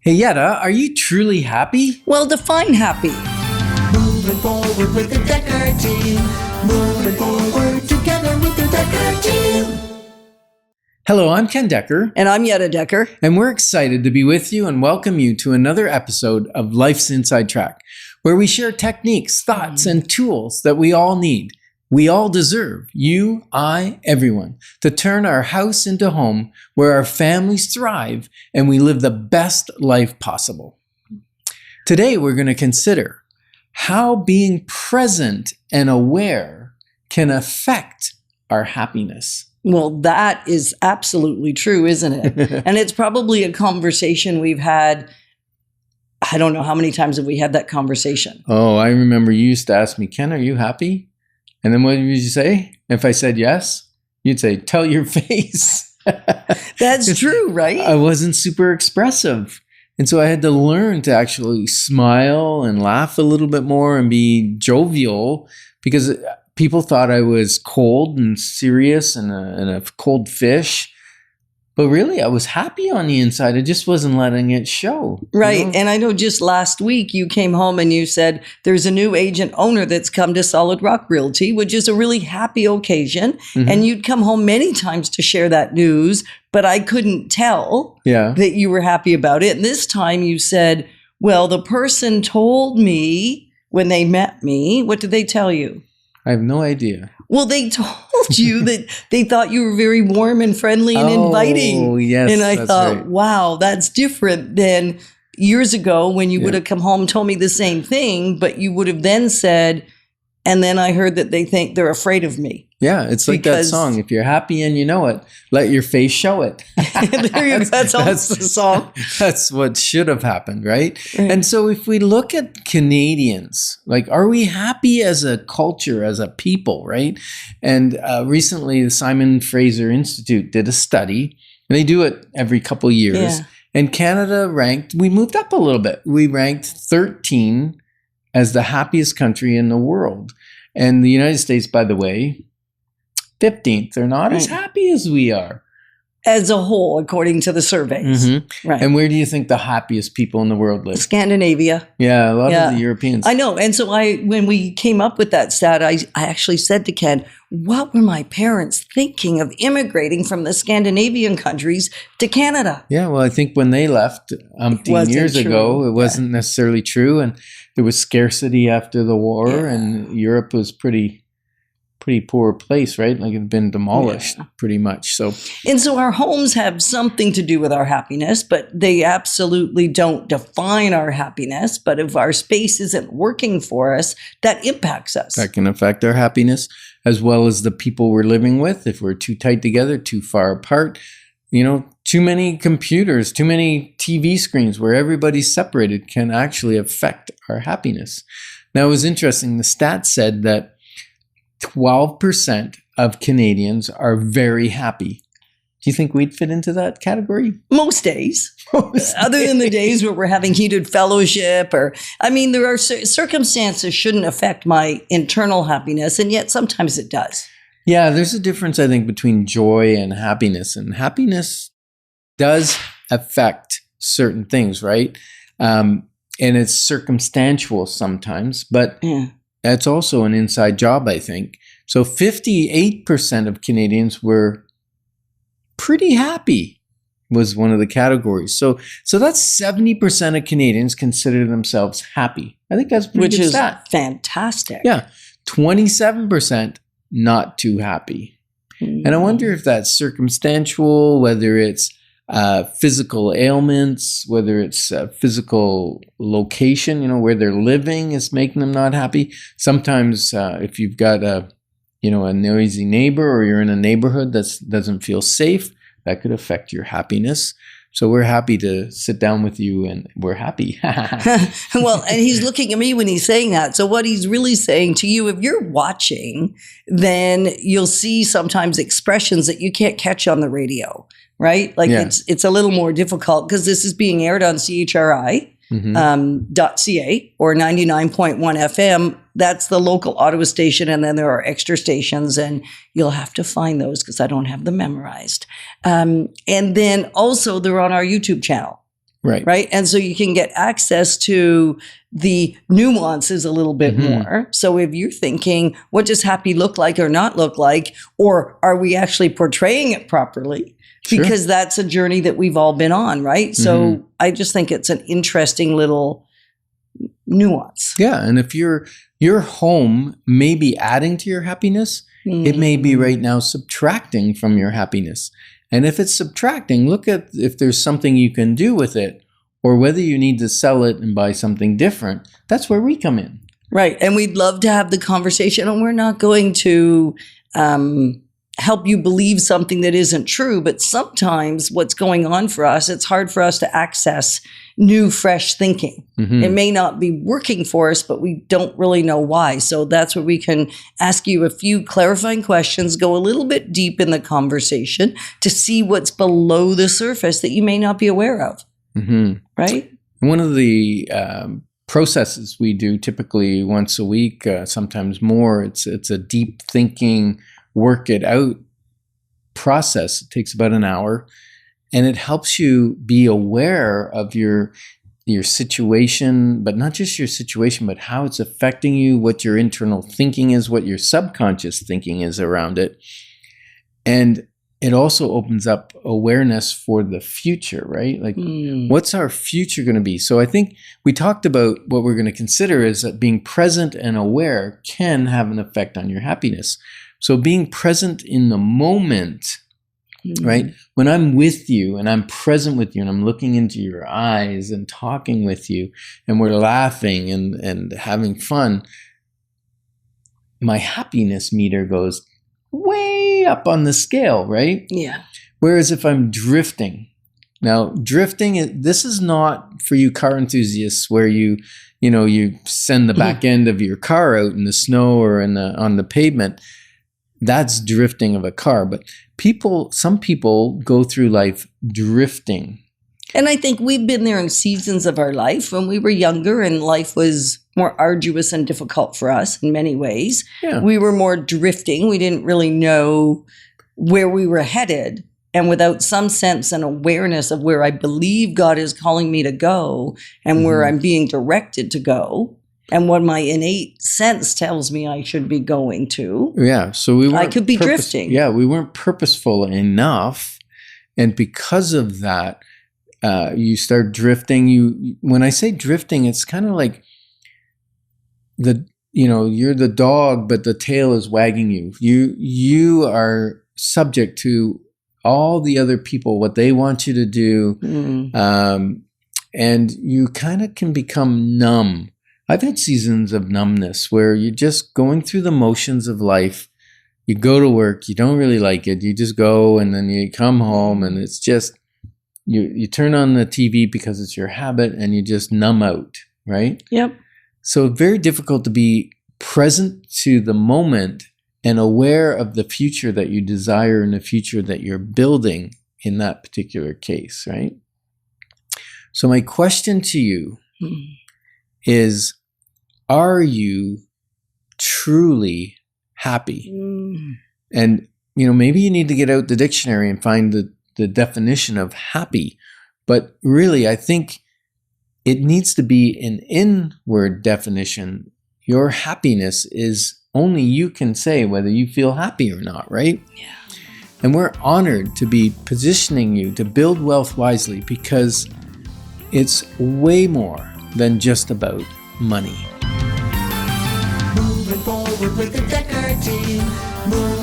Hey Yetta, are you truly happy? Well, define happy. Moving forward with the Dekker Team. Moving forward together with the Dekker Team. Hello, I'm Ken Dekker. And I'm Yetta Dekker. And we're excited to be with you and welcome you to another episode of Life's Inside Track, where we share techniques, thoughts, and tools that we all need. We all deserve, you, I, everyone, to turn our house into home where our families thrive and we live the best life possible. Today, we're going to consider how being present and aware can affect our happiness. Well, that is absolutely true, isn't it? And it's probably a conversation we've had. I don't know how many times have we had that conversation. Oh, I remember you used to ask me, Ken, are you happy? And then what did you say? If I said yes, you'd say, tell your face. That's true, right? I wasn't super expressive. And so I had to learn to actually smile and laugh a little bit more and be jovial because people thought I was cold and serious and a cold fish. But really, I was happy on the inside. I just wasn't letting it show. Right. You know? And I know just last week you came home and you said there's a new agent owner that's come to Solid Rock Realty, which is a really happy occasion. Mm-hmm. And you'd come home many times to share that news, but I couldn't tell that you were happy about it. And this time you said, well, the person told me when they met me, what did they tell you? I have no idea. Well, they told you that they thought you were very warm and friendly and inviting. Oh, yes. And I thought, right. wow, that's different than years ago when you would have come home and told me the same thing, but you would have then said, and then I heard that they think they're afraid of me. Yeah, it's like that song. If you're happy and you know it, let your face show it. There you go. That's almost the song. That's what should have happened, right? And so if we look at Canadians, like, are we happy as a culture, as a people, right? And recently, the Simon Fraser Institute did a study, and they do it every couple of years. Yeah. And Canada we moved up a little bit. We ranked 13 as the happiest country in the world. And the United States, by the way, 15th. They're not as happy as we are. As a whole, according to the surveys. Mm-hmm. Right. And where do you think the happiest people in the world live? Scandinavia. Yeah, a lot of the Europeans. I know. And so when we came up with that stat, I actually said to Ken, what were my parents thinking of immigrating from the Scandinavian countries to Canada? Yeah, well, I think when they left years ago, it wasn't necessarily true. And there was scarcity after the war, and Europe was pretty poor place, right? Like it had been demolished pretty much. And so our homes have something to do with our happiness, but they absolutely don't define our happiness. But if our space isn't working for us, that impacts us. That can affect our happiness as well as the people we're living with. If we're too tight together, too far apart, too many computers, too many TV screens where everybody's separated can actually affect our happiness. Now, it was interesting. The stats said that 12% of Canadians are very happy. Do you think we'd fit into that category? Most days. Other than the days where we're having heated fellowship there are circumstances shouldn't affect my internal happiness, and yet sometimes it does. Yeah, there's a difference, I think, between joy and happiness. And happiness does affect certain things, right? And it's circumstantial sometimes, but it's also an inside job, I think. So 58% of Canadians were pretty happy was one of the categories. So that's 70% of Canadians consider themselves happy. I think that's pretty good stat. Which is fantastic. Yeah. 27% not too happy. And I wonder if that's circumstantial, whether it's physical ailments, whether it's physical location, where they're living is making them not happy. Sometimes if you've got a noisy neighbor or you're in a neighborhood that doesn't feel safe, that could affect your happiness. So we're happy to sit down with you, and we're happy. Well, and he's looking at me when he's saying that. So what he's really saying to you, if you're watching, then you'll see sometimes expressions that you can't catch on the radio, right? Like it's a little more difficult because this is being aired on CHRI. .ca or 99.1 FM. That's the local Ottawa station. And then there are extra stations, and you'll have to find those because I don't have them memorized. And then also they're on our YouTube channel. Right. Right. And so you can get access to the nuances a little bit more. So if you're thinking, what does happy look like or not look like? Or are we actually portraying it properly? Sure. Because that's a journey that we've all been on. Right. So I just think it's an interesting little nuance. Yeah. And if your home may be adding to your happiness, it may be right now subtracting from your happiness. And if it's subtracting, look at if there's something you can do with it, or whether you need to sell it and buy something different. That's where we come in. Right. And we'd love to have the conversation, and we're not going to help you believe something that isn't true. But sometimes what's going on for us, it's hard for us to access new, fresh thinking. It may not be working for us, but we don't really know why. So that's where we can ask you a few clarifying questions, go a little bit deep in the conversation to see what's below the surface that you may not be aware of. Right? One of the processes we do typically once a week, sometimes more, it's a deep thinking, work it out process. It takes about an hour. And it helps you be aware of your situation, but not just your situation, but how it's affecting you, what your internal thinking is, what your subconscious thinking is around it. And it also opens up awareness for the future, right? Like, what's our future going to be? So I think we talked about what we're going to consider is that being present and aware can have an effect on your happiness. So being present in the moment, right? When I'm with you and I'm present with you and I'm looking into your eyes and talking with you and we're laughing and having fun, my happiness meter goes way up on the scale, right? Yeah. Whereas if I'm drifting, now drifting, this is not for you car enthusiasts where you send the back end of your car out in the snow or on the pavement. That's drifting of a car. But some people go through life drifting. And I think we've been there in seasons of our life when we were younger and life was more arduous and difficult for us in many ways. Yeah. We were more drifting. We didn't really know where we were headed. And without some sense and awareness of where I believe God is calling me to go and where I'm being directed to go, and what my innate sense tells me I should be going to. Yeah, so I could be drifting. Yeah, we weren't purposeful enough, and because of that, you start drifting. When I say drifting, it's kind of like you're the dog, but the tail is wagging you. You are subject to all the other people, what they want you to do, and you kind of can become numb. I've had seasons of numbness where you're just going through the motions of life. You go to work, you don't really like it. You just go and then you come home and it's just, you turn on the TV because it's your habit and you just numb out, right? Yep. So very difficult to be present to the moment and aware of the future that you desire and the future that you're building in that particular case, right? So my question to you is, are you truly happy? And, maybe you need to get out the dictionary and find the definition of happy. But really, I think it needs to be an inward definition. Your happiness is only you can say whether you feel happy or not, right? Yeah. And we're honored to be positioning you to build wealth wisely because it's way more than just about money. Moving forward with the Dekker Team.